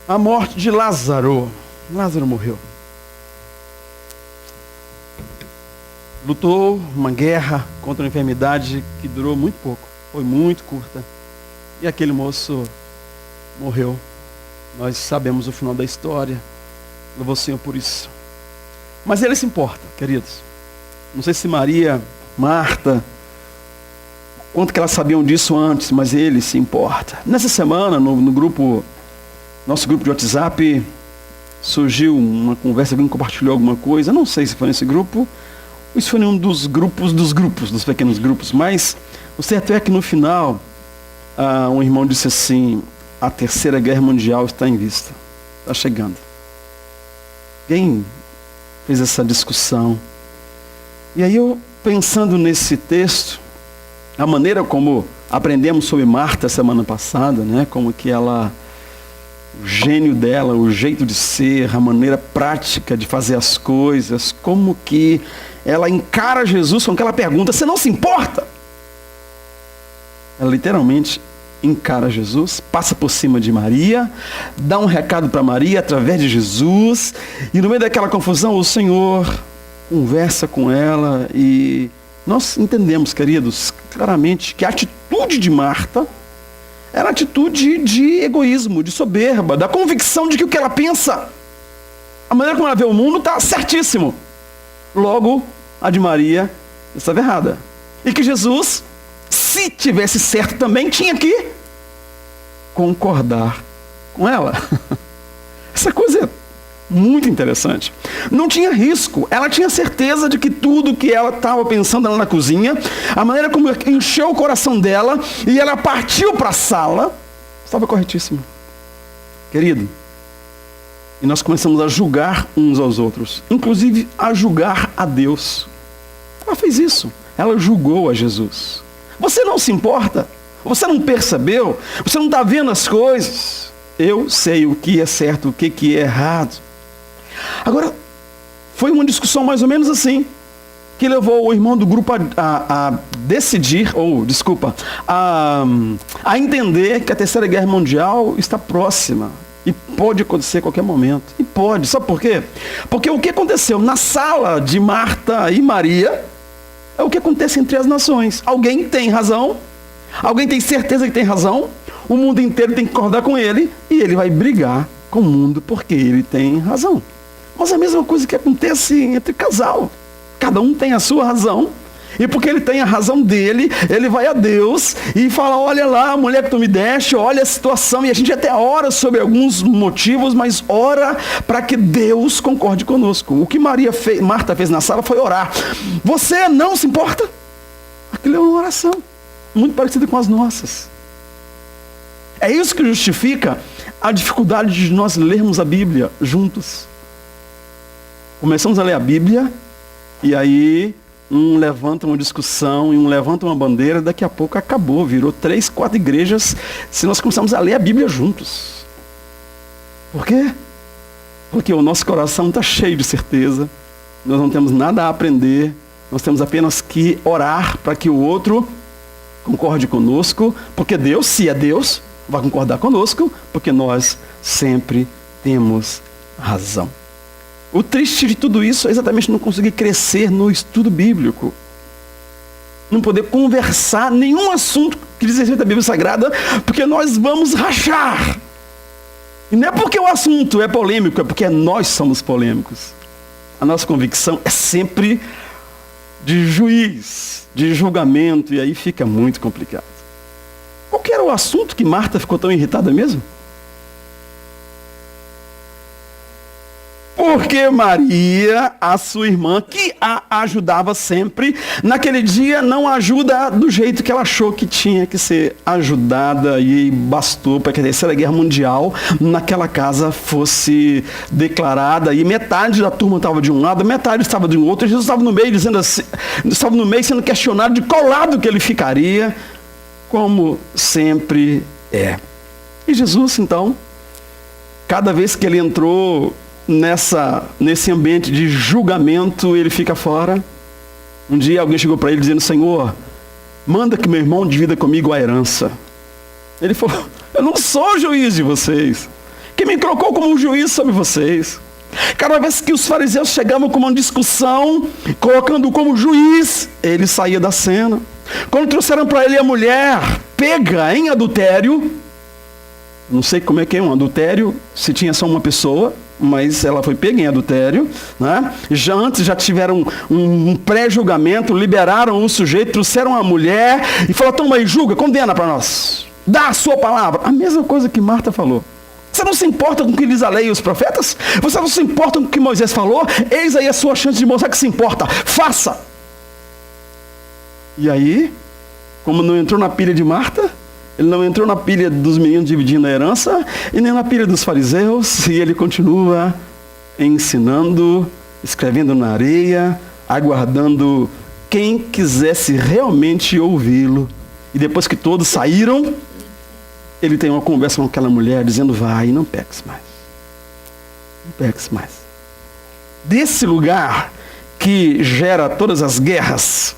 a morte de Lázaro. Lázaro morreu. Lutou uma guerra contra uma enfermidade que durou muito pouco. Foi muito curta. E aquele moço morreu. Nós sabemos o final da história. Louvou o Senhor por isso. Mas ele se importa, queridos. Não sei se Maria, Marta, quanto que elas sabiam disso antes, mas ele se importa. Nessa semana, no grupo, nosso grupo de WhatsApp, surgiu uma conversa, alguém compartilhou alguma coisa. Não sei se foi nesse grupo, ou isso foi em um dos pequenos grupos. Mas o certo é que no final, um irmão disse assim: a Terceira Guerra Mundial está em vista. Está chegando. Alguém fez essa discussão. E aí eu, pensando nesse texto, a maneira como aprendemos sobre Marta semana passada, né? Como que ela, o gênio dela, o jeito de ser, a maneira prática de fazer as coisas, como que ela encara Jesus com aquela pergunta: você não se importa? Ela literalmente encara Jesus, passa por cima de Maria, dá um recado para Maria através de Jesus, e no meio daquela confusão o Senhor conversa com ela, e nós entendemos, queridos, claramente que a atitude de Marta era atitude de egoísmo, de soberba, da convicção de que o que ela pensa, a maneira como ela vê o mundo, está certíssimo. Logo, a de Maria estava errada. E que Jesus, se tivesse certo também, tinha que concordar com ela. Essa coisa é muito interessante. Não tinha risco. Ela tinha certeza de que tudo que ela estava pensando lá na cozinha, a maneira como encheu o coração dela, e ela partiu para a sala, estava corretíssimo. Querido, e nós começamos a julgar uns aos outros, inclusive a julgar a Deus. Ela fez isso. Ela julgou a Jesus. Você não se importa? Você não percebeu? Você não está vendo as coisas? Eu sei o que é certo, o que é errado. Agora, foi uma discussão mais ou menos assim, que levou o irmão do grupo a decidir, a entender que a Terceira Guerra Mundial está próxima. E pode acontecer a qualquer momento. E pode. Sabe por quê? Porque o que aconteceu na sala de Marta e Maria é o que acontece entre as nações. Alguém tem razão, alguém tem certeza que tem razão, o mundo inteiro tem que concordar com ele, e ele vai brigar com o mundo porque ele tem razão. Mas é a mesma coisa que acontece entre casal. Cada um tem a sua razão, e porque ele tem a razão dele, ele vai a Deus e fala: olha lá a mulher que tu me deste, olha a situação. E a gente até ora sobre alguns motivos, mas ora para que Deus concorde conosco. O que Marta fez na sala foi orar. Você não se importa? Aquilo é uma oração muito parecida com as nossas. É isso que justifica a dificuldade de nós lermos a Bíblia juntos. Começamos a ler a Bíblia, e aí um levanta uma discussão, e um levanta uma bandeira, daqui a pouco acabou, virou 3, 4 igrejas, se nós começamos a ler a Bíblia juntos. Por quê? Porque o nosso coração está cheio de certeza, nós não temos nada a aprender, nós temos apenas que orar para que o outro concorde conosco, porque Deus, se é Deus, vai concordar conosco, porque nós sempre temos razão. O triste de tudo isso é exatamente não conseguir crescer no estudo bíblico. Não poder conversar nenhum assunto que diz respeito à Bíblia Sagrada, porque nós vamos rachar. E não é porque o assunto é polêmico, é porque nós somos polêmicos. A nossa convicção é sempre de juiz, de julgamento, e aí fica muito complicado. Qual que era o assunto que Marta ficou tão irritada mesmo? Porque Maria, a sua irmã, que a ajudava sempre, naquele dia não ajuda do jeito que ela achou que tinha que ser ajudada, e bastou para que a Terceira Guerra Mundial naquela casa fosse declarada, e metade da turma estava de um lado, metade estava de um outro, e Jesus estava no meio, dizendo assim, estava no meio sendo questionado de qual lado que ele ficaria, como sempre é. E Jesus, então, cada vez que ele entrou nesse ambiente de julgamento, ele fica fora. Um dia alguém chegou para ele dizendo: Senhor, manda que meu irmão divida comigo a herança. Ele falou: eu não sou juiz de vocês. que me colocou como um juiz sobre vocês. Cada vez que os fariseus chegavam com uma discussão, colocando como juiz, ele saía da cena. Quando trouxeram para ele a mulher pega em adultério, não sei como é que é um adultério, se tinha só uma pessoa, mas ela foi pega em adultério, né? Antes já tiveram um pré-julgamento, liberaram o sujeito, trouxeram a mulher e falaram, toma aí, julga, condena para nós, dá a sua palavra. A mesma coisa que Marta falou. Você não se importa com o que diz a lei e os profetas? Você não se importa com o que Moisés falou? Eis aí a sua chance de mostrar que se importa. Faça! E aí, como não entrou na pilha de Marta, ele não entrou na pilha dos meninos dividindo a herança, e nem na pilha dos fariseus, e ele continua ensinando, escrevendo na areia, aguardando quem quisesse realmente ouvi-lo. E depois que todos saíram, ele tem uma conversa com aquela mulher, dizendo, vai, não peques mais. Não peques mais. Desse lugar que gera todas as guerras,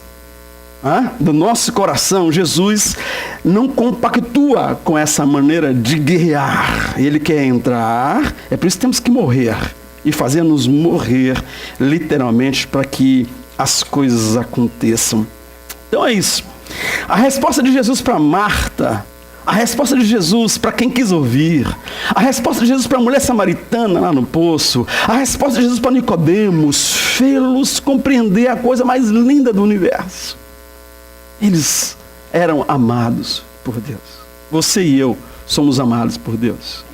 do nosso coração, Jesus não compactua com essa maneira de guerrear. Ele quer entrar, é por isso que temos que morrer. E fazer-nos morrer, literalmente, para que as coisas aconteçam. Então é isso. A resposta de Jesus para Marta, a resposta de Jesus para quem quis ouvir, a resposta de Jesus para a mulher samaritana lá no poço, a resposta de Jesus para Nicodemos, fê-los compreender a coisa mais linda do universo. Eles eram amados por Deus. Você e eu somos amados por Deus.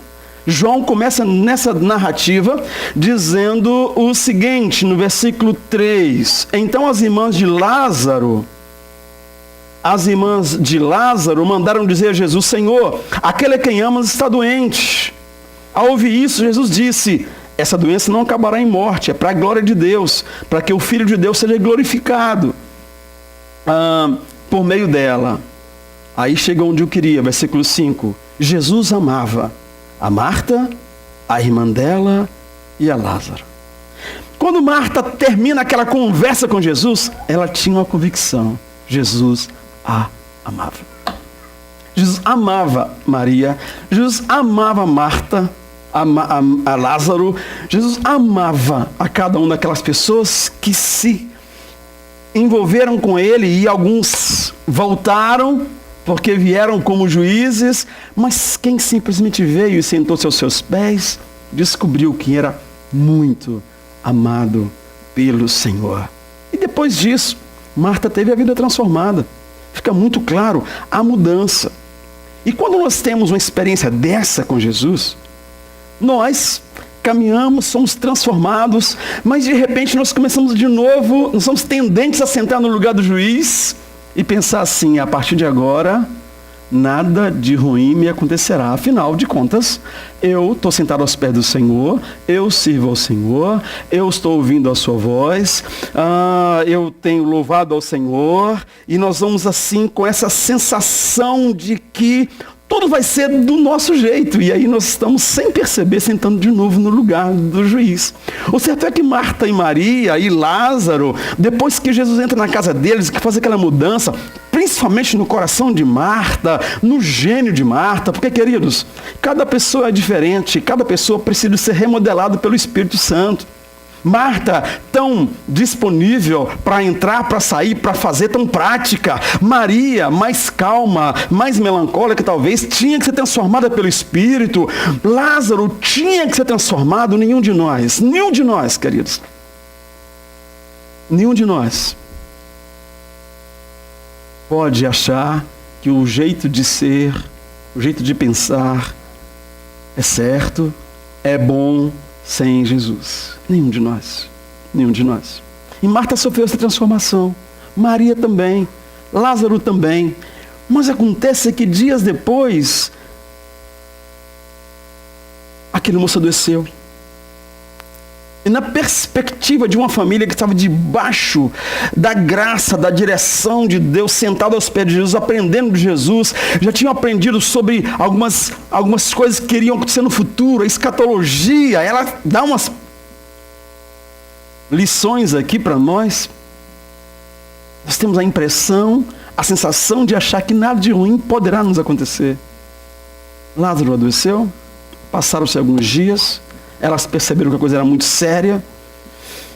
João começa nessa narrativa dizendo o seguinte, no versículo 3. Então as irmãs de Lázaro mandaram dizer a Jesus, Senhor, aquele a quem amas está doente. Ao ouvir isso, Jesus disse, essa doença não acabará em morte, é para a glória de Deus, para que o Filho de Deus seja glorificado por meio dela. Aí chega onde eu queria, versículo 5. Jesus amava a Marta, a irmã dela e a Lázaro. Quando Marta termina aquela conversa com Jesus, ela tinha uma convicção. Jesus a amava. Jesus amava Maria. Jesus amava Marta, a Lázaro. Jesus amava a cada uma daquelas pessoas que se envolveram com ele, e alguns voltaram porque vieram como juízes, mas quem simplesmente veio e sentou-se aos seus pés, descobriu que era muito amado pelo Senhor. E depois disso, Marta teve a vida transformada. Fica muito claro a mudança. E quando nós temos uma experiência dessa com Jesus, nós caminhamos, somos transformados, mas de repente nós começamos de novo, nós somos tendentes a sentar no lugar do juiz e pensar assim, a partir de agora, nada de ruim me acontecerá. Afinal de contas, eu estou sentado aos pés do Senhor, eu sirvo ao Senhor, eu estou ouvindo a sua voz, eu tenho louvado ao Senhor, e nós vamos assim com essa sensação de que tudo vai ser do nosso jeito. E aí nós estamos, sem perceber, sentando de novo no lugar do juiz. O certo é que Marta e Maria e Lázaro, depois que Jesus entra na casa deles, que faz aquela mudança, principalmente no coração de Marta, no gênio de Marta, porque, queridos, cada pessoa é diferente, cada pessoa precisa ser remodelada pelo Espírito Santo. Marta, tão disponível para entrar, para sair, para fazer, tão prática. Maria, mais calma, mais melancólica talvez, tinha que ser transformada pelo Espírito. Lázaro tinha que ser transformado. Nenhum de nós, queridos, nenhum de nós pode achar que o jeito de ser, o jeito de pensar é certo, é bom, sem Jesus. Nenhum de nós. Nenhum de nós. E Marta sofreu essa transformação. Maria também. Lázaro também. Mas acontece que dias depois, aquele moço adoeceu. E na perspectiva de uma família que estava debaixo da graça, da direção de Deus, sentado aos pés de Jesus, aprendendo de Jesus, já tinham aprendido sobre algumas coisas que iriam acontecer no futuro, a escatologia. Ela dá umas lições aqui para nós. Nós temos a impressão, a sensação de achar que nada de ruim poderá nos acontecer. Lázaro adoeceu, Passaram-se alguns dias, elas perceberam que a coisa era muito séria.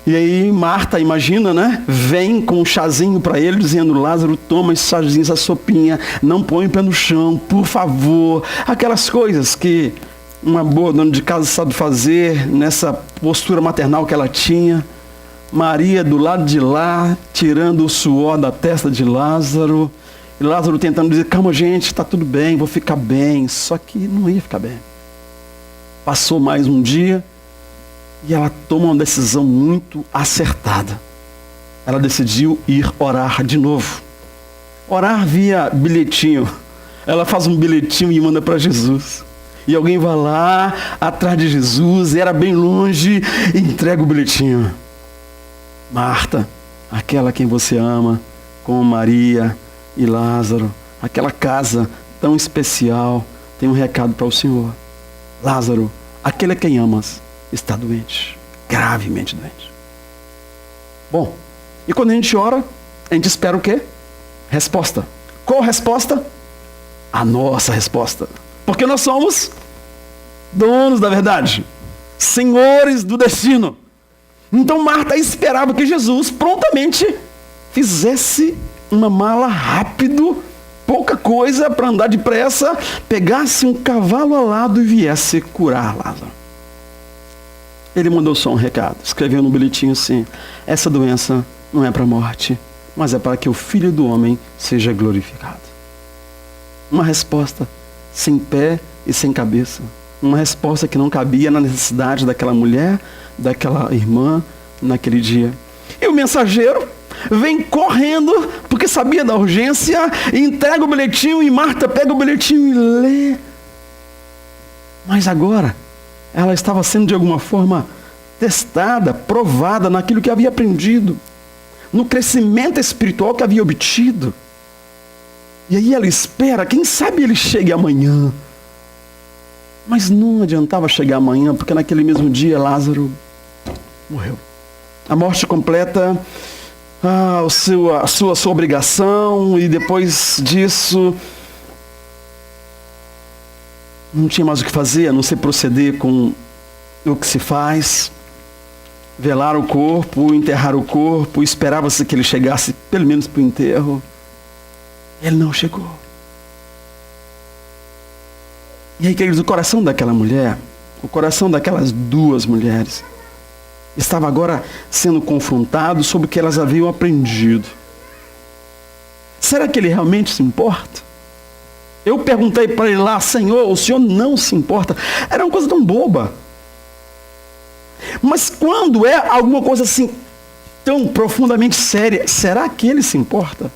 E aí Marta, imagina, né? Vem com um chazinho para ele, dizendo: Lázaro, toma esse chazinho, essa sopinha, não põe o pé no chão, por favor. Aquelas coisas que uma boa dona de casa sabe fazer, nessa postura maternal que ela tinha. Maria do lado de lá, tirando o suor da testa de Lázaro. E Lázaro tentando dizer: calma, gente, está tudo bem, vou ficar bem. Só que não ia ficar bem. Passou mais um dia e ela toma uma decisão muito acertada. Ela decidiu ir orar de novo. Orar via bilhetinho. Ela faz um bilhetinho e manda para Jesus. E alguém vai lá atrás de Jesus, era bem longe, e entrega o bilhetinho. Marta, aquela a quem você ama, com Maria e Lázaro, aquela casa tão especial, tem um recado para o Senhor. Lázaro, aquele a quem amas, está doente, gravemente doente. Bom, e quando a gente ora, a gente espera o quê? Resposta. Qual resposta? A nossa resposta. Porque nós somos donos da verdade, senhores do destino. Então Marta esperava que Jesus prontamente fizesse uma mala rápido, pouca coisa para andar depressa, pegasse um cavalo alado e viesse curar Lázaro. Ele mandou só um recado, escreveu no bilhetinho assim: essa doença não é para a morte, mas é para que o Filho do Homem seja glorificado. Uma resposta sem pé e sem cabeça. Uma resposta que não cabia na necessidade daquela mulher, daquela irmã, naquele dia. E o mensageiro vem correndo, porque sabia da urgência, e entrega o bilhetinho, e Marta pega o bilhetinho e lê. Mas agora, ela estava sendo de alguma forma testada, provada naquilo que havia aprendido, no crescimento espiritual que havia obtido. E aí ela espera, quem sabe ele chegue amanhã. Mas não adiantava chegar amanhã, porque naquele mesmo dia Lázaro morreu. A morte completa a sua obrigação, e depois disso não tinha mais o que fazer, a não ser proceder com o que se faz. Velar o corpo, enterrar o corpo, esperava-se que ele chegasse pelo menos para o enterro. Ele não chegou. E aí, queridos, o coração daquela mulher, o coração daquelas duas mulheres, estava agora sendo confrontado sobre o que elas haviam aprendido. Será que ele realmente se importa? Eu perguntei para ele lá: Senhor, o Senhor não se importa? Era uma coisa tão boba. Mas quando é alguma coisa assim, tão profundamente séria, será que ele se importa?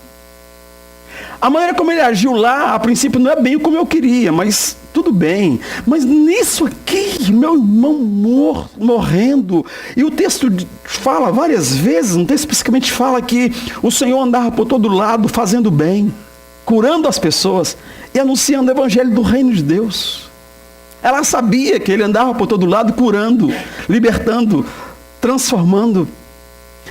A maneira como ele agiu lá, a princípio, não é bem como eu queria, mas tudo bem. Mas nisso aqui, meu irmão morrendo, e o texto fala várias vezes, um texto especificamente fala que o Senhor andava por todo lado fazendo bem, curando as pessoas e anunciando o evangelho do reino de Deus. Ela sabia que ele andava por todo lado curando, libertando, transformando.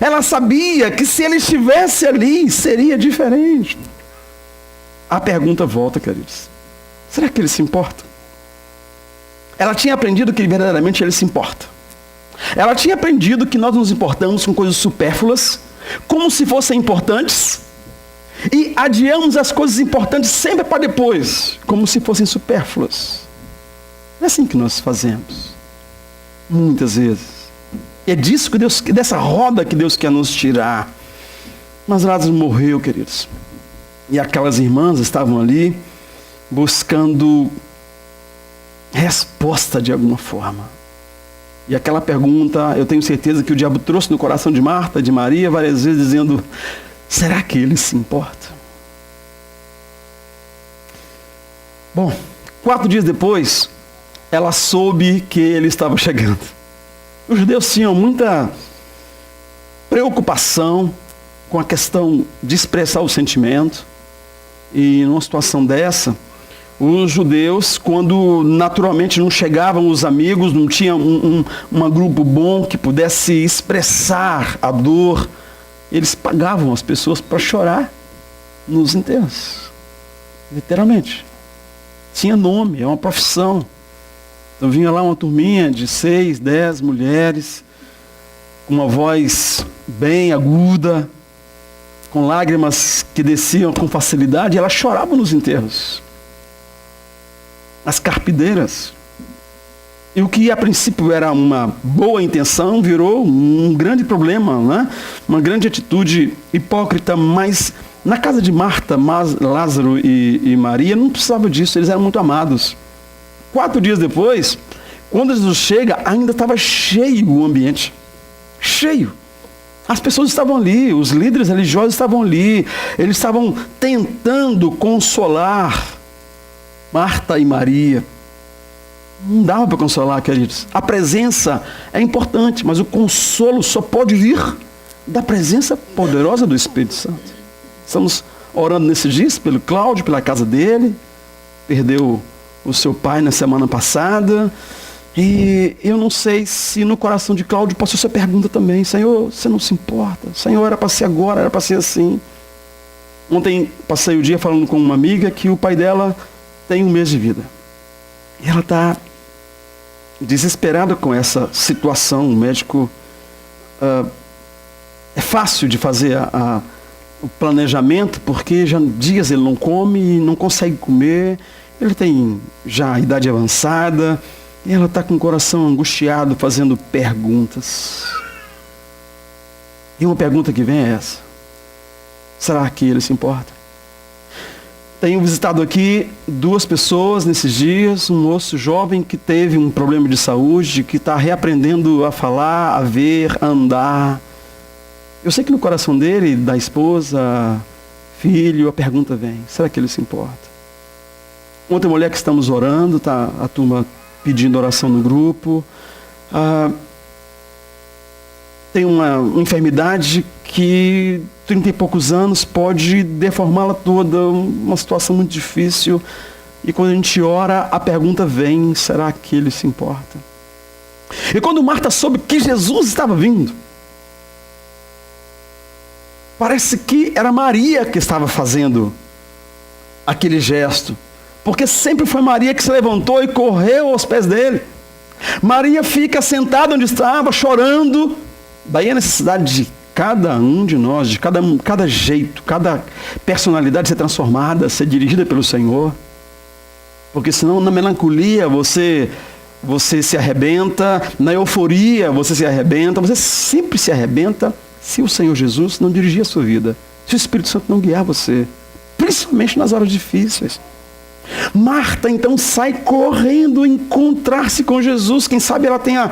Ela sabia que se ele estivesse ali, seria diferente. A pergunta volta, queridos. Será que ele se importa? Ela tinha aprendido que verdadeiramente ele se importa. Ela tinha aprendido que nós nos importamos com coisas supérfluas, como se fossem importantes, e adiamos as coisas importantes sempre para depois, como se fossem supérfluas. É assim que nós fazemos, muitas vezes. E é disso que Deus, dessa roda que Deus quer nos tirar. Mas Lázaro morreu, queridos. E aquelas irmãs estavam ali buscando resposta de alguma forma. E aquela pergunta, eu tenho certeza que o diabo trouxe no coração de Marta, de Maria, várias vezes, dizendo: será que ele se importa? Bom, 4 dias depois, ela soube que ele estava chegando. Os judeus tinham muita preocupação com a questão de expressar o sentimento. E numa situação dessa, os judeus, quando naturalmente não chegavam os amigos, não tinha um grupo bom que pudesse expressar a dor, eles pagavam as pessoas para chorar nos enterros. Literalmente. Tinha nome, é uma profissão. Então vinha lá uma turminha de 6, 10 mulheres, com uma voz bem aguda, com lágrimas que desciam com facilidade, e elas choravam nos enterros. As carpideiras. E o que a princípio era uma boa intenção virou um grande problema, né? Uma grande atitude hipócrita, mas na casa de Marta, Lázaro e Maria não precisava disso, eles eram muito amados. 4 dias depois, quando Jesus chega, ainda estava cheio o ambiente. Cheio. As pessoas estavam ali, os líderes religiosos estavam ali, eles estavam tentando consolar Marta e Maria. Não dava para consolar, queridos. A presença é importante, mas o consolo só pode vir da presença poderosa do Espírito Santo. Estamos orando nesses dias pelo Cláudio, pela casa dele. Perdeu o seu pai na semana passada. E eu não sei se no coração de Cláudio passou essa pergunta também. Senhor, você não se importa? Senhor, era para ser agora, era para ser assim. Ontem passei o dia falando com uma amiga que o pai dela tem 1 mês de vida. E ela está desesperada com essa situação. O médico... é fácil de fazer o planejamento, porque já dias ele não come e não consegue comer. Ele tem já a idade avançada. E ela está com o coração angustiado, fazendo perguntas. E uma pergunta que vem é essa: será que ele se importa? Tenho visitado aqui 2 pessoas nesses dias. Um moço jovem que teve um problema de saúde, que está reaprendendo a falar, a ver, a andar. Eu sei que no coração dele, da esposa, filho, a pergunta vem: será que ele se importa? Outra mulher que estamos orando, tá a turma pedindo oração no grupo. Tem uma enfermidade que 30 e poucos anos pode deformá-la toda, uma situação muito difícil. E quando a gente ora, a pergunta vem: será que ele se importa? E quando Marta soube que Jesus estava vindo, parece que era Maria que estava fazendo aquele gesto. Porque sempre foi Maria que se levantou e correu aos pés dele. Maria fica sentada onde estava, chorando. Daí a necessidade de cada um de nós, de cada jeito, cada personalidade ser transformada, ser dirigida pelo Senhor. Porque senão na melancolia você se arrebenta, na euforia você se arrebenta, você sempre se arrebenta se o Senhor Jesus não dirigir a sua vida, se o Espírito Santo não guiar você, principalmente nas horas difíceis. Marta então sai correndo encontrar-se com Jesus. Quem sabe ela tenha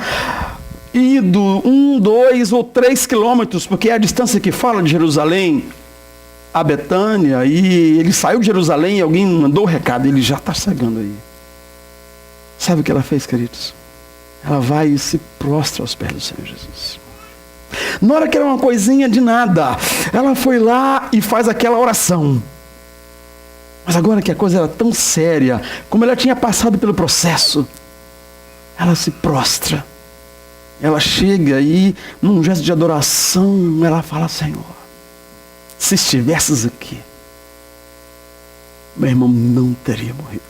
ido 1, 2 ou 3 quilômetros, porque é a distância que fala de Jerusalém a Betânia, e ele saiu de Jerusalém e alguém mandou o recado, ele já está chegando aí. Sabe o que ela fez, queridos? Ela vai e se prostra aos pés do Senhor Jesus. Na hora que era uma coisinha de nada, ela foi lá e faz aquela oração. Mas agora que a coisa era tão séria, como ela tinha passado pelo processo, ela se prostra. Ela chega e, num gesto de adoração, ela fala: Senhor, se estivesses aqui, meu irmão não teria morrido.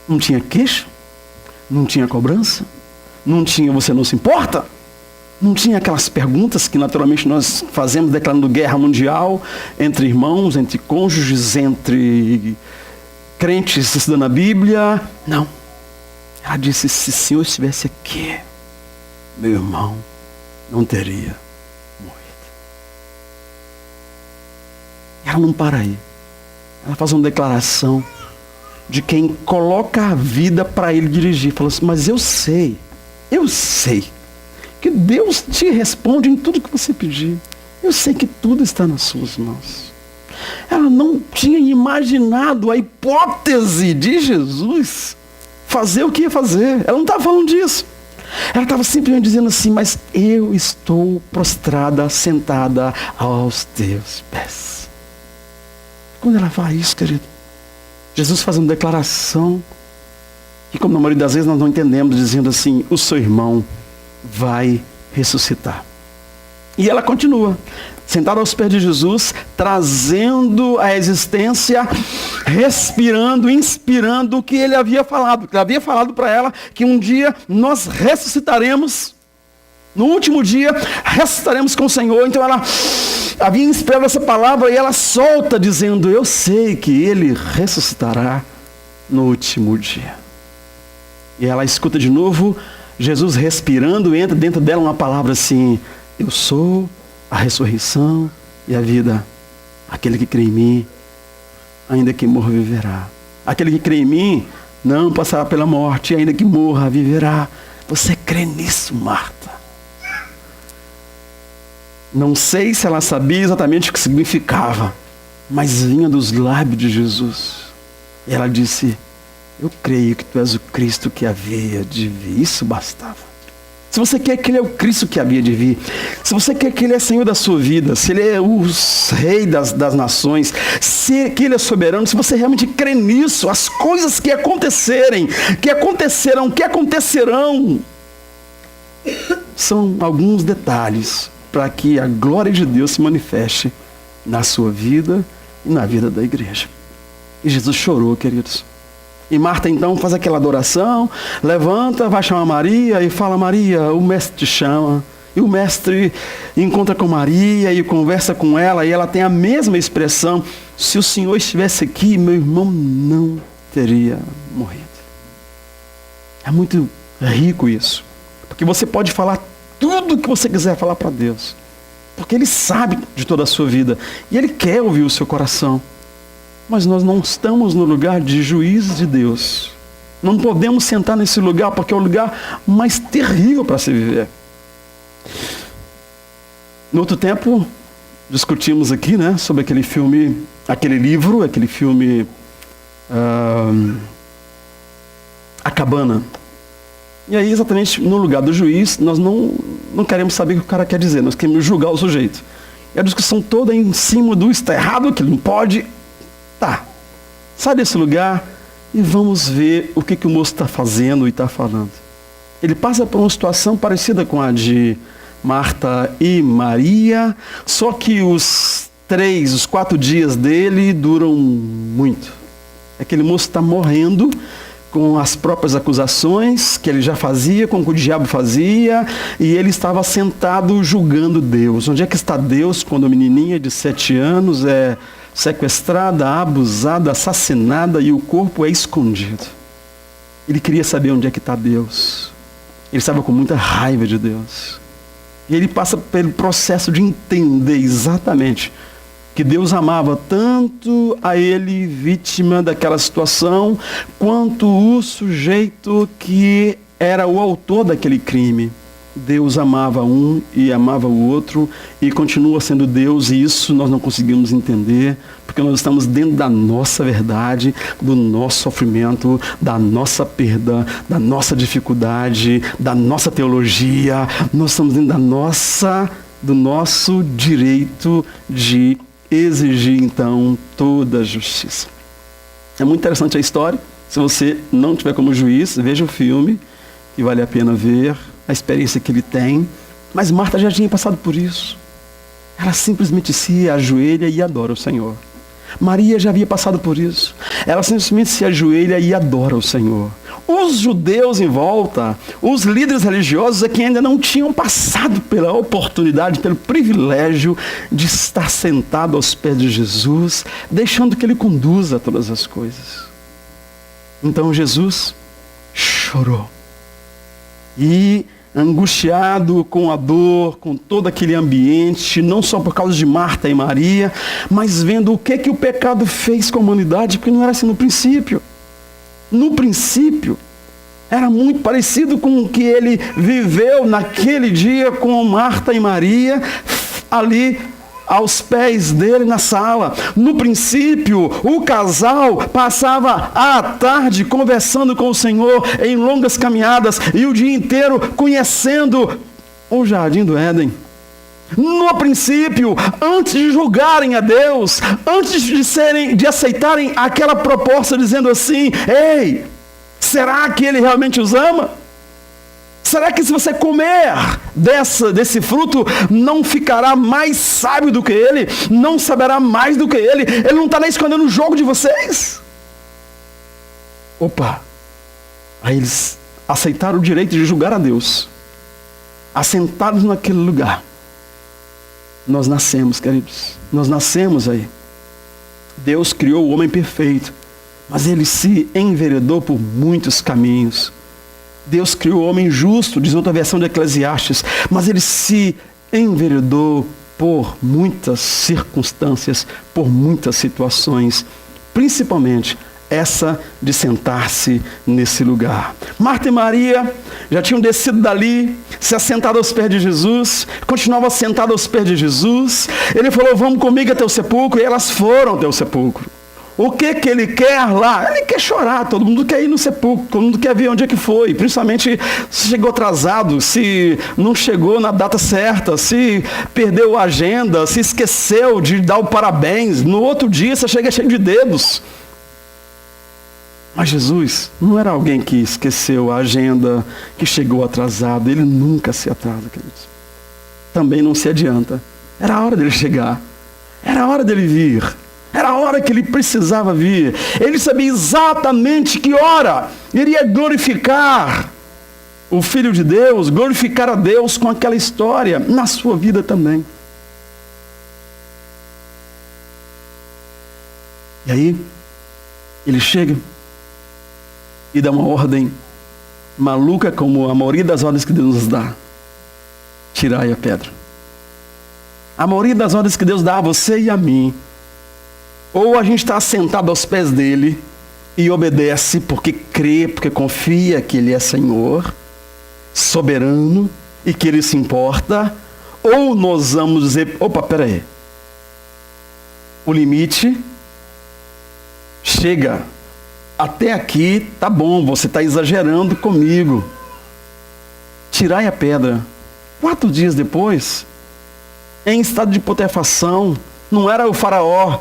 Não tinha queixa, não tinha cobrança, não tinha você não se importa, não tinha aquelas perguntas que naturalmente nós fazemos declarando guerra mundial entre irmãos, entre cônjuges, entre crentes estudando a Bíblia. Não. Ela disse: se o Senhor estivesse aqui, meu irmão não teria morrido. E ela não para aí. Ela faz uma declaração de quem coloca a vida para ele dirigir. Fala assim: mas eu sei que Deus te responde em tudo que você pedir. Eu sei que tudo está nas suas mãos. Ela não tinha imaginado a hipótese de Jesus fazer o que ia fazer. Ela não estava falando disso. Ela estava simplesmente dizendo assim: mas eu estou prostrada, sentada aos teus pés. Quando ela fala isso, querido, Jesus faz uma declaração que, como na maioria das vezes nós não entendemos, dizendo assim: o seu irmão vai ressuscitar. E ela continua, sentada aos pés de Jesus, trazendo à existência respirando, inspirando o que ele havia falado. Ele havia falado para ela que um dia nós ressuscitaremos, no último dia ressuscitaremos com o Senhor. Então ela havia inspirado essa palavra e ela solta dizendo: eu sei que ele ressuscitará no último dia. E ela escuta de novo Jesus respirando, entra dentro dela uma palavra assim: eu sou a ressurreição e a vida. Aquele que crê em mim, ainda que morra, viverá. Aquele que crê em mim não passará pela morte, ainda que morra, viverá. Você crê nisso, Marta? Não sei se ela sabia exatamente o que significava, mas vinha dos lábios de Jesus. E ela disse: eu creio que tu és o Cristo que havia de vir. Isso bastava. Se você quer que ele é o Cristo que havia de vir, se você quer que ele é Senhor da sua vida, se ele é o Rei das nações, que ele é soberano, se você realmente crê nisso, as coisas que acontecerão, são alguns detalhes para que a glória de Deus se manifeste na sua vida e na vida da igreja. E Jesus chorou, queridos. E Marta então faz aquela adoração, levanta, vai chamar Maria e fala: Maria, o mestre te chama. E o mestre encontra com Maria e conversa com ela, e ela tem a mesma expressão: se o Senhor estivesse aqui, meu irmão não teria morrido. É muito rico isso, porque você pode falar tudo o que você quiser falar para Deus, porque Ele sabe de toda a sua vida e Ele quer ouvir o seu coração. Mas nós não estamos no lugar de juiz de Deus. Não podemos sentar nesse lugar, porque é o lugar mais terrível para se viver. No outro tempo, discutimos aqui, né, sobre aquele filme, aquele filme A Cabana. E aí, exatamente no lugar do juiz, nós não queremos saber o que o cara quer dizer, nós queremos julgar o sujeito. E a discussão toda é em cima do está errado, que ele não pode. Tá, sai desse lugar e vamos ver o que o moço está fazendo e está falando. Ele passa por uma situação parecida com a de Marta e Maria, só que os 4 dias dele duram muito. Aquele moço está morrendo com as próprias acusações que ele já fazia, com o que o diabo fazia, e ele estava sentado julgando Deus. Onde é que está Deus quando a menininha de 7 anos é sequestrada, abusada, assassinada e o corpo é escondido? Ele queria saber onde é que está Deus. Ele estava com muita raiva de Deus. E ele passa pelo processo de entender exatamente que Deus amava tanto a ele, vítima daquela situação, quanto o sujeito que era o autor daquele crime. Deus amava um e amava o outro e continua sendo Deus, e isso nós não conseguimos entender, porque nós estamos dentro da nossa verdade, do nosso sofrimento, da nossa perda, da nossa dificuldade, da nossa teologia. Nós estamos dentro do nosso direito de exigir então toda a justiça. É muito interessante a história. Se você não tiver como juiz, veja o filme, que vale a pena ver a experiência que ele tem. Mas Marta já tinha passado por isso. Ela simplesmente se ajoelha e adora o Senhor. Maria já havia passado por isso. Ela simplesmente se ajoelha e adora o Senhor. Os judeus em volta, os líderes religiosos, é que ainda não tinham passado pela oportunidade, pelo privilégio de estar sentado aos pés de Jesus, deixando que Ele conduza todas as coisas. Então Jesus chorou. E angustiado com a dor, com todo aquele ambiente, não só por causa de Marta e Maria, mas vendo o que o pecado fez com a humanidade, porque não era assim no princípio. No princípio, era muito parecido com o que ele viveu naquele dia com Marta e Maria, ali aos pés dele na sala. No princípio, o casal passava a tarde conversando com o Senhor em longas caminhadas e o dia inteiro conhecendo o jardim do Éden. No princípio, antes de julgarem a Deus, antes de aceitarem aquela proposta dizendo assim: ei, será que Ele realmente os ama? Será que se você comer desse fruto, não ficará mais sábio do que Ele? Não saberá mais do que Ele? Ele não está nem escondendo o jogo de vocês? Opa! Aí eles aceitaram o direito de julgar a Deus. Assentados naquele lugar. Nós nascemos, queridos. Nós nascemos aí. Deus criou o homem perfeito, mas ele se enveredou por muitos caminhos. Deus criou o homem justo, diz outra versão de Eclesiastes, mas ele se enveredou por muitas circunstâncias, por muitas situações, principalmente essa de sentar-se nesse lugar. Marta e Maria já tinham descido dali, se assentado aos pés de Jesus, continuavam sentadas aos pés de Jesus. Ele falou, vamos comigo até o sepulcro, e elas foram até o sepulcro. O que ele quer lá? Ele quer chorar, todo mundo quer ir no sepulcro, todo mundo quer ver onde é que foi, principalmente se chegou atrasado, se não chegou na data certa, se perdeu a agenda, se esqueceu de dar o parabéns, no outro dia você chega cheio de dedos. Mas Jesus não era alguém que esqueceu a agenda, que chegou atrasado. Ele nunca se atrasa, queridos. Também não se adianta. Era a hora dele chegar. Era a hora dele vir. Era a hora que ele precisava vir. Ele sabia exatamente que hora iria glorificar o Filho de Deus, glorificar a Deus com aquela história na sua vida também. E aí, ele chega e dá uma ordem maluca, como a maioria das ordens que Deus nos dá. Tirai a pedra. A maioria das ordens que Deus dá a você e a mim, ou a gente está sentado aos pés dele e obedece porque crê, porque confia que ele é Senhor, soberano e que ele se importa, ou nós vamos dizer, opa, peraí, o limite chega. Até aqui tá bom, você está exagerando comigo. Tirai a pedra. 4 dias depois, em estado de putrefação, não era o faraó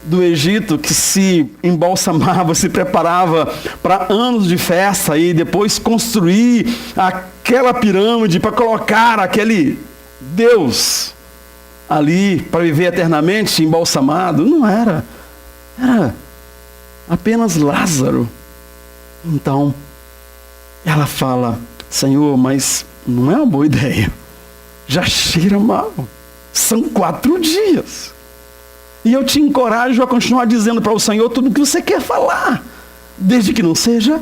do Egito que se embalsamava, se preparava para anos de festa e depois construir aquela pirâmide para colocar aquele Deus ali para viver eternamente embalsamado. Não era. Era apenas Lázaro. Então, ela fala, Senhor, mas não é uma boa ideia. Já cheira mal. São 4 dias. E eu te encorajo a continuar dizendo para o Senhor tudo o que você quer falar. Desde que não seja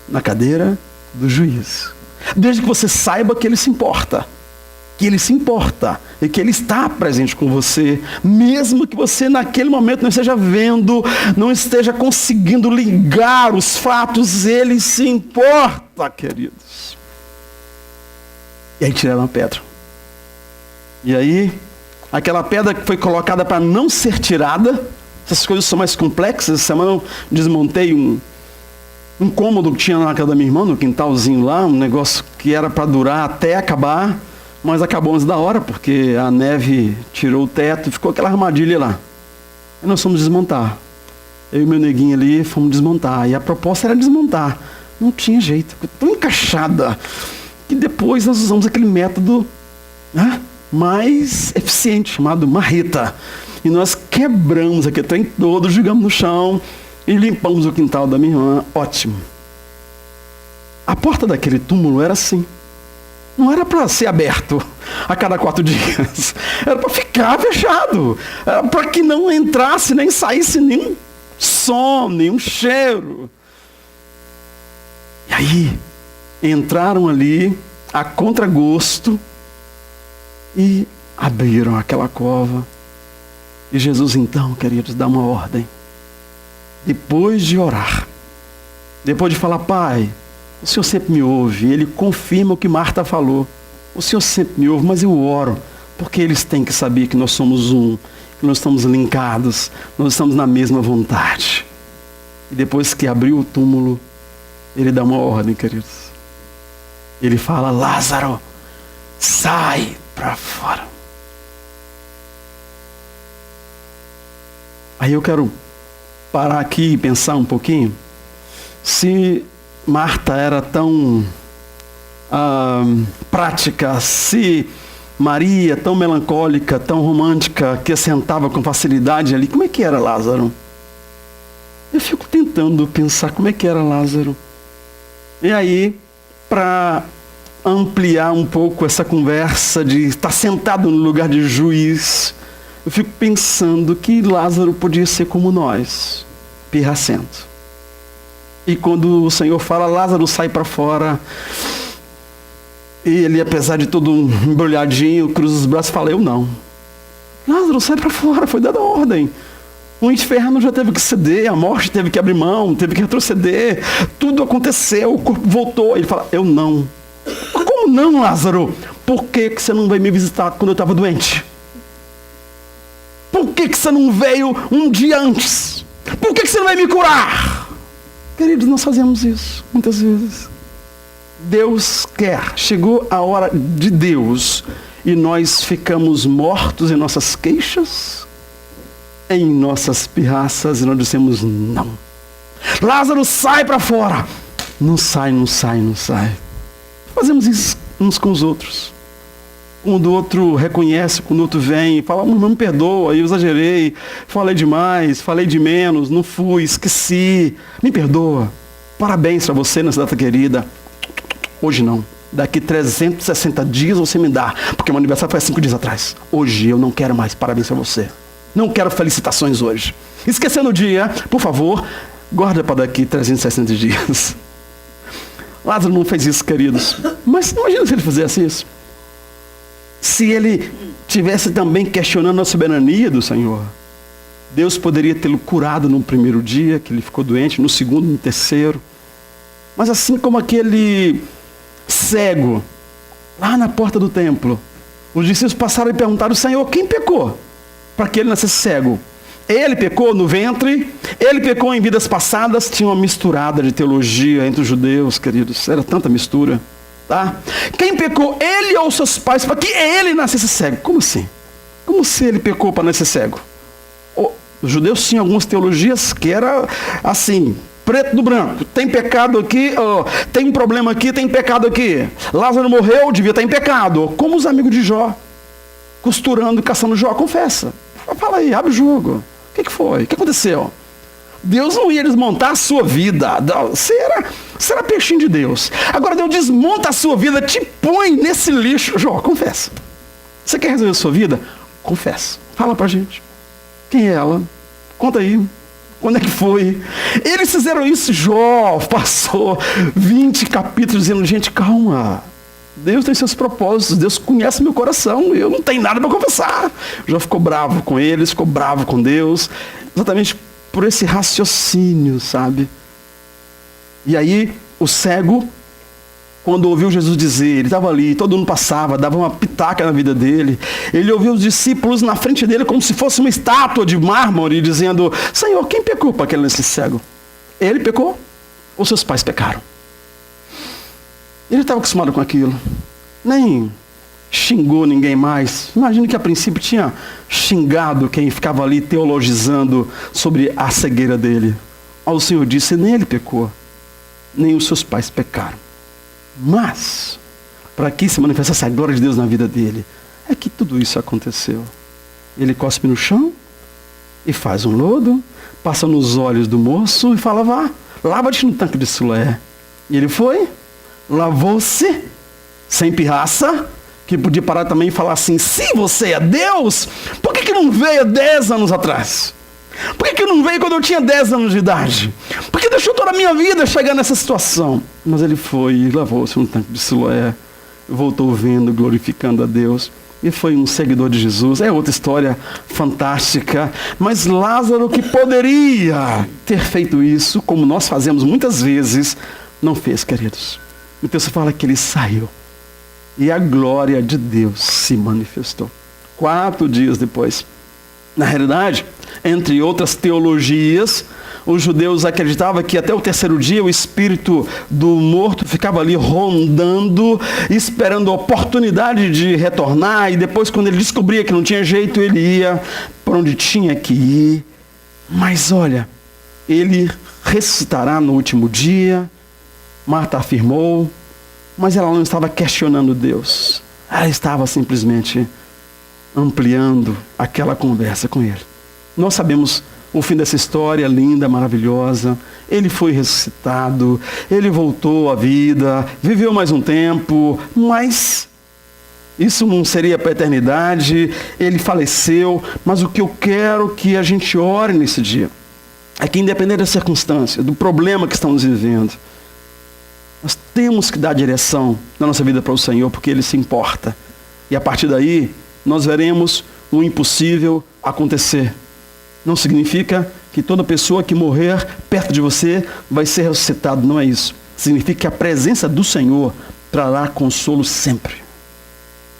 na cadeira do juiz. Desde que você saiba que Ele se importa. Que Ele se importa e que Ele está presente com você, mesmo que você naquele momento não esteja vendo, não esteja conseguindo ligar os fatos, Ele se importa, queridos. E aí tiraram a pedra. E aí, aquela pedra que foi colocada para não ser tirada, essas coisas são mais complexas. Essa semana eu desmontei um cômodo que tinha na casa da minha irmã, no quintalzinho lá, um negócio que era para durar até acabar. Mas acabou antes da hora, porque a neve tirou o teto e ficou aquela armadilha lá. Aí nós fomos desmontar. Eu e meu neguinho ali fomos desmontar. E a proposta era desmontar. Não tinha jeito. Ficou tão encaixada que depois nós usamos aquele método, né, mais eficiente, chamado marreta. E nós quebramos aquele trem todo, jogamos no chão e limpamos o quintal da minha irmã. Ótimo. A porta daquele túmulo era assim. Não era para ser aberto a cada 4 dias. Era para ficar fechado. Era para que não entrasse nem saísse nenhum som, nenhum cheiro. E aí, entraram ali a contragosto e abriram aquela cova. E Jesus então, queridos, dá uma ordem. Depois de orar, depois de falar, Pai, o Senhor sempre me ouve, Ele confirma o que Marta falou. O Senhor sempre me ouve, mas eu oro, porque eles têm que saber que nós somos um, que nós estamos linkados, nós estamos na mesma vontade. E depois que abriu o túmulo, Ele dá uma ordem, queridos. Ele fala, Lázaro, sai para fora. Aí eu quero parar aqui e pensar um pouquinho. Se Marta era tão prática, se Maria tão melancólica, tão romântica, que assentava com facilidade ali, como é que era Lázaro? Eu fico tentando pensar como é que era Lázaro. E aí, para ampliar um pouco essa conversa de estar sentado no lugar de juiz, eu fico pensando que Lázaro podia ser como nós, pirracento. E quando o Senhor fala, Lázaro sai para fora, e ele, apesar de todo embrulhadinho, cruza os braços e fala, eu não. Lázaro sai para fora, foi dada a ordem. O inferno já teve que ceder, a morte teve que abrir mão, teve que retroceder, tudo aconteceu, o corpo voltou. Ele fala, eu não. Como não, Lázaro? Por que você não veio me visitar quando eu estava doente? Por que você não veio um dia antes? Por que você não veio me curar? Queridos, nós fazemos isso muitas vezes. Deus quer, chegou a hora de Deus e nós ficamos mortos em nossas queixas, em nossas pirraças, e nós dissemos não. Lázaro, sai para fora. Não sai, não sai, não sai. Fazemos isso uns com os outros. Quando o outro reconhece, quando o outro vem, fala, não me perdoa, eu exagerei, falei demais, falei de menos, não fui, esqueci, me perdoa. Parabéns para você nessa data querida. Hoje não. Daqui 360 dias você me dá, porque meu aniversário foi há 5 dias atrás. Hoje eu não quero mais, parabéns para você. Não quero felicitações hoje. Esquecendo o dia, por favor, guarda para daqui 360 dias. Lázaro não fez isso, queridos. Mas imagina se ele fizesse isso. Se ele tivesse também questionando a soberania do Senhor. Deus poderia tê-lo curado no primeiro dia, que ele ficou doente, no segundo, no terceiro. Mas assim como aquele cego, lá na porta do templo, os discípulos passaram e perguntaram, Senhor, quem pecou para que ele nascesse cego? Ele pecou no ventre, ele pecou em vidas passadas. Tinha uma misturada de teologia entre os judeus, queridos, era tanta mistura, tá? Quem pecou, ele ou seus pais, para que ele nascesse cego? Como assim? Como se ele pecou para nascer cego? Os judeus tinham algumas teologias que era assim, preto no branco, tem pecado aqui, tem um problema aqui, tem pecado aqui. Lázaro morreu, devia estar em pecado. Como os amigos de Jó, costurando e caçando Jó, confessa. Fala aí, abre o jogo. O que foi? O que aconteceu? Deus não ia desmontar a sua vida. Você era peixinho de Deus. Agora Deus desmonta a sua vida, te põe nesse lixo. Jó, confessa. Você quer resolver a sua vida? Confessa. Fala pra gente. Quem é ela? Conta aí. Quando é que foi? Eles fizeram isso. Jó passou 20 capítulos dizendo, gente, calma. Deus tem seus propósitos, Deus conhece meu coração, eu não tenho nada para confessar. Jó ficou bravo com eles, ficou bravo com Deus, exatamente por esse raciocínio, sabe? E aí, o cego, quando ouviu Jesus dizer, ele estava ali, todo mundo passava, dava uma pitaca na vida dele, ele ouviu os discípulos na frente dele como se fosse uma estátua de mármore, dizendo, Senhor, quem pecou para que ele nascesse cego? Ele pecou ou seus pais pecaram? Ele estava acostumado com aquilo. Nem xingou ninguém mais. Imagino que a princípio tinha xingado quem ficava ali teologizando sobre a cegueira dele. O Senhor disse, nem ele pecou, nem os seus pais pecaram. Mas, para que se manifestasse a glória de Deus na vida dele, é que tudo isso aconteceu. Ele cospe no chão e faz um lodo, passa nos olhos do moço e fala, vá, lava-te no tanque de Siloé. E ele foi, lavou-se, sem pirraça, que podia parar também e falar assim, se você é Deus, por que não veio 10 anos atrás? Por que não veio quando eu tinha 10 anos de idade? Por que deixou toda a minha vida chegar nessa situação? Mas ele foi e lavou-se no tanque de Siloé, voltou vendo, glorificando a Deus, e foi um seguidor de Jesus. É outra história fantástica, mas Lázaro, que poderia ter feito isso, como nós fazemos muitas vezes, não fez, queridos. O texto fala que ele saiu e a glória de Deus se manifestou. 4 dias depois. Na realidade, entre outras teologias, os judeus acreditavam que até o 3º dia o espírito do morto ficava ali rondando, esperando a oportunidade de retornar, e depois, quando ele descobria que não tinha jeito, ele ia para onde tinha que ir. Mas olha, ele ressuscitará no último dia. Marta afirmou, mas ela não estava questionando Deus. Ela estava simplesmente ampliando aquela conversa com ele. Nós sabemos o fim dessa história linda, maravilhosa. Ele foi ressuscitado, ele voltou à vida, viveu mais um tempo, mas isso não seria para a eternidade. Ele faleceu, mas o que eu quero que a gente ore nesse dia é que, independente da circunstância, do problema que estamos vivendo, nós temos que dar direção na nossa vida para o Senhor, porque Ele se importa. E a partir daí, nós veremos o impossível acontecer. Não significa que toda pessoa que morrer perto de você vai ser ressuscitado, não é isso. Significa que a presença do Senhor trará consolo sempre.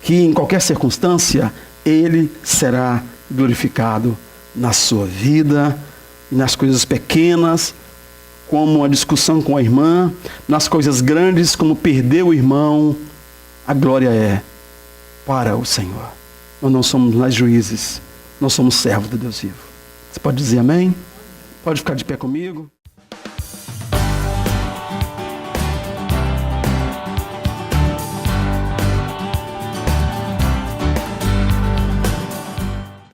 Que em qualquer circunstância, Ele será glorificado na sua vida, nas coisas pequenas, como a discussão com a irmã, nas coisas grandes, como perder o irmão. A glória é para o Senhor. Nós não somos mais juízes, nós somos servos do Deus vivo. Você pode dizer amém? Pode ficar de pé comigo?